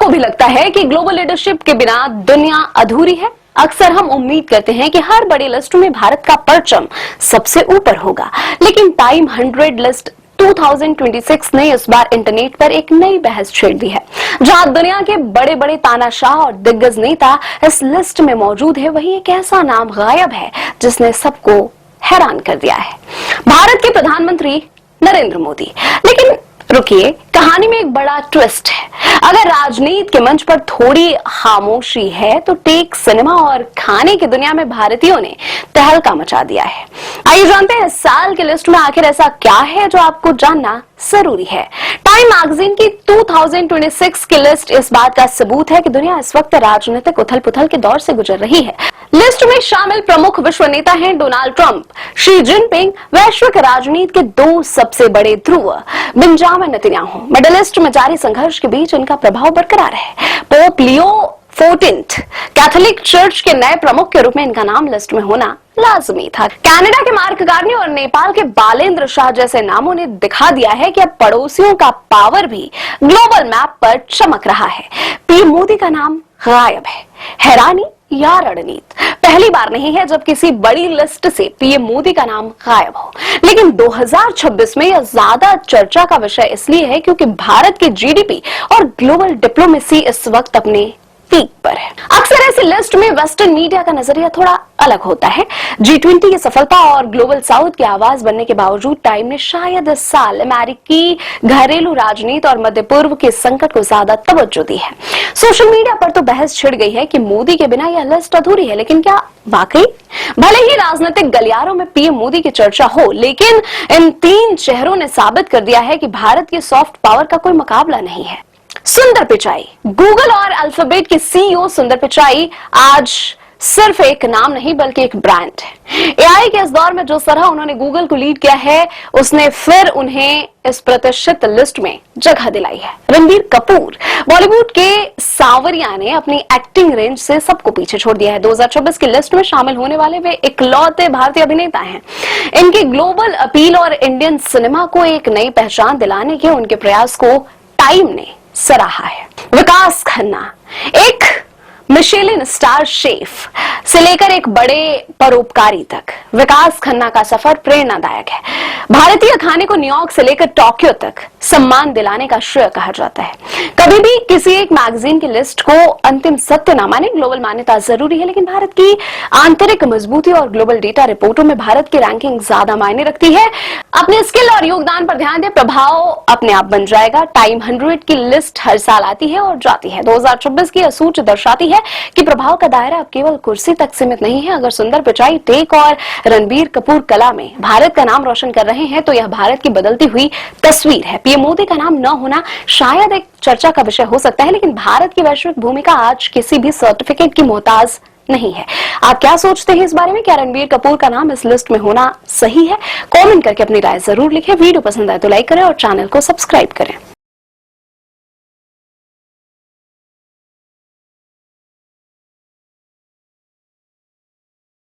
आपको भी लगता है कि ग्लोबल लीडरशिप के बिना दुनिया अधूरी है? अक्सर हम उम्मीद करते हैं कि हर बड़ी लिस्ट में भारत का परचम सबसे ऊपर होगा, लेकिन टाइम 100 लिस्ट 2026 ने इस बार इंटरनेट पर एक नई बहस छेड़ दी है। जहां दुनिया के बड़े बड़े तानाशाह और दिग्गज नेता इस लिस्ट में मौजूद है, वहीं एक ऐसा नाम गायब है जिसने सबको हैरान कर दिया है। भारत के प्रधानमंत्री नरेंद्र मोदी। लेकिन रुकिए, कहानी में एक बड़ा ट्विस्ट है। अगर राजनीति के मंच पर थोड़ी खामोशी है, तो टेक, सिनेमा और खाने की दुनिया में भारतीयों ने तहलका मचा दिया है। आइए जानते हैं इस साल की लिस्ट में आखिर ऐसा क्या है जो आपको जानना जरूरी है। टाइम मैगजीन की 2026 की लिस्ट इस बात का सबूत है कि दुनिया इस वक्त राजनीतिक उथल पुथल के दौर से गुजर रही है। लिस्ट में शामिल प्रमुख विश्व नेता हैं डोनाल्ड ट्रंप, शी जिनपिंग, वैश्विक राजनीति के दो सबसे बड़े ध्रुव, बेंजामिन नेतन्याहू। मिडिल ईस्ट में जारी संघर्ष के बीच इनका प्रभाव बरकरार है। पोप लियो 14 कैथोलिक चर्च के नए प्रमुख के रूप में इनका नाम लिस्ट में होना लाजमी था। कनाडा के मार्क कार्नी और नेपाल के बालेंद्र शाह जैसे नामों ने दिखा दिया है कि अब पड़ोसियों का पावर भी ग्लोबल मैप पर चमक रहा है। पीएम मोदी का नाम गायब है। हैरानी या रणनीति? पहली बार नहीं है जब किसी बड़ी लिस्ट से पीएम मोदी का नाम गायब हो, लेकिन 2026 में यह ज्यादा चर्चा का विषय इसलिए है क्योंकि भारत की जीडीपी और ग्लोबल डिप्लोमेसी इस वक्त अपने पीक पर है। अक्सर ऐसी लिस्ट में वेस्टर्न मीडिया का नजरिया थोड़ा अलग होता है। G20 की सफलता और ग्लोबल साउथ की आवाज बनने के बावजूद टाइम ने शायद इस साल अमेरिकी घरेलू राजनीति और मध्य पूर्व के संकट को ज्यादा तवज्जो दी है। सोशल मीडिया पर तो बहस छिड़ गई है कि मोदी के बिना यह लिस्ट अधूरी है, लेकिन क्या वाकई? भले ही राजनीतिक गलियारों में पीएम मोदी की चर्चा हो, लेकिन इन तीन चेहरों ने साबित कर दिया है कि भारत की सॉफ्ट पावर का कोई मुकाबला नहीं है। सुंदर पिचाई, गूगल और अल्फाबेट के सीईओ सुंदर पिचाई आज सिर्फ एक नाम नहीं बल्कि एक ब्रांड है। एआई के इस दौर में जो तरह उन्होंने गूगल को लीड किया है, उसने फिर उन्हें इस प्रतिष्ठित लिस्ट में जगह दिलाई है। रणबीर कपूर, बॉलीवुड के सांवरिया ने अपनी एक्टिंग रेंज से सबको पीछे छोड़ दिया है। 2026 की लिस्ट में शामिल होने वाले वे इकलौते भारतीय अभिनेता हैं। इनकी ग्लोबल अपील और इंडियन सिनेमा को एक नई पहचान दिलाने के उनके प्रयास को टाइम ने सराहा है। विकास खन्ना, एक मिशेलिन स्टार शेफ से लेकर एक बड़े परोपकारी तक, विकास खन्ना का सफर प्रेरणादायक है। भारतीय खाने को न्यूयॉर्क से लेकर टोक्यो तक सम्मान दिलाने का श्रेय कहा जाता है। कभी भी किसी एक मैगजीन की लिस्ट को अंतिम सत्य न माने, ग्लोबल मान्यता जरूरी है, लेकिन भारत की आंतरिक मजबूती और ग्लोबल डेटा रिपोर्टों में भारत की रैंकिंग ज्यादा मायने रखती है। अपने स्किल और योगदान पर ध्यान दें, प्रभाव अपने आप बन जाएगा। टाइम 100 की लिस्ट हर साल आती है और जाती है। 2026 की यह सूची दर्शाती है कि प्रभाव का दायरा अब केवल कुर्सी तक सीमित नहीं है। अगर सुंदर पिचाई, टेक और रणबीर कपूर कला में भारत का नाम रोशन कर रहे हैं, तो यह भारत की बदलती हुई तस्वीर है। पीएम मोदी का नाम न होना शायद एक चर्चा का विषय हो सकता है, लेकिन भारत की वैश्विक भूमिका आज किसी भी सर्टिफिकेट की मोहताज नहीं है। आप क्या सोचते हैं इस बारे में? क्या रणबीर कपूर का नाम इस लिस्ट में होना सही है? कमेंट करके अपनी राय जरूर लिखें। वीडियो पसंद आए तो लाइक करें और चैनल को सब्सक्राइब करें।